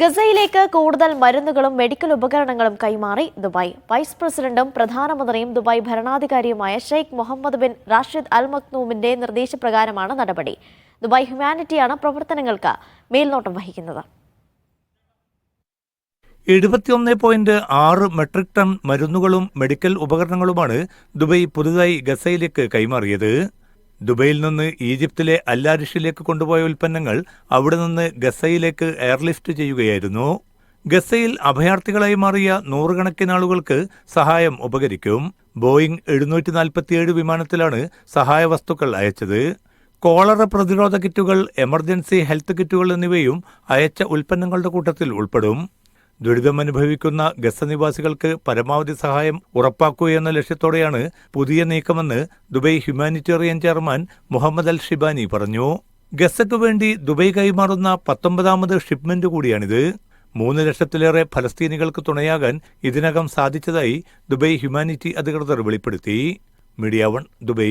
ഗസയിലേക്ക് കൂടുതൽ മരുന്നുകളും മെഡിക്കൽ ഉപകരണങ്ങളും കൈമാറി ദുബായ്. വൈസ് പ്രസിഡന്റും പ്രധാനമന്ത്രിയും ദുബായ് ഭരണാധികാരിയുമായ Sheikh Mohammed bin Rashid Al മക്തൂമിന്റെ നിർദ്ദേശപ്രകാരമാണ് നടപടി. ദുബായ് ഹ്യൂമാനിറ്റിയാണ് പ്രവർത്തനങ്ങൾക്ക് മേൽനോട്ടം വഹിക്കുന്നത്. 71.6 മെട്രിക് ടൺ മരുന്നുകളും മെഡിക്കൽ ഉപകരണങ്ങളുമാണ് ദുബായ് പുതുതായി ഗസയിലേക്ക് കൈമാറിയത്. ദുബൈയിൽ നിന്ന് ഈജിപ്തിലെ അല്ലാരിഷിലേക്ക് കൊണ്ടുപോയ ഉൽപ്പന്നങ്ങൾ അവിടെ നിന്ന് ഗസയിലേക്ക് എയർലിഫ്റ്റ് ചെയ്യുകയായിരുന്നു. ഗസയിൽ അഭയാർത്ഥികളായി മാറിയ നൂറുകണക്കിന് ആളുകൾക്ക് സഹായം ഉപകരിക്കും. ബോയിംഗ് 747 വിമാനത്തിലാണ് സഹായ വസ്തുക്കൾ അയച്ചത്. കോളറ പ്രതിരോധ കിറ്റുകൾ, എമർജൻസി ഹെൽത്ത് കിറ്റുകൾ എന്നിവയും അയച്ച ഉൽപ്പന്നങ്ങളുടെ കൂട്ടത്തിൽ ഉൾപ്പെടും. ദുരിതമനുഭവിക്കുന്ന ഗസ നിവാസികൾക്ക് പരമാവധി സഹായം ഉറപ്പാക്കുകയെന്ന ലക്ഷ്യത്തോടെയാണ് പുതിയ നീക്കമെന്ന് ദുബൈ ഹ്യൂമാനിറ്റേറിയൻ ചെയർമാൻ മുഹമ്മദ് അൽ ഷിബാനി പറഞ്ഞു. ഗസയ്ക്കു വേണ്ടി ദുബൈ കൈമാറുന്ന 19ാമത് ഷിപ്മെന്റ് കൂടിയാണിത്. 3 ലക്ഷത്തിലേറെ ഫലസ്തീനികൾക്ക് തുണയാകാൻ ഇതിനകം സാധിച്ചതായി ദുബൈ ഹ്യൂമാനിറ്റി അധികൃതർ വെളിപ്പെടുത്തി. Media 1 Dubai.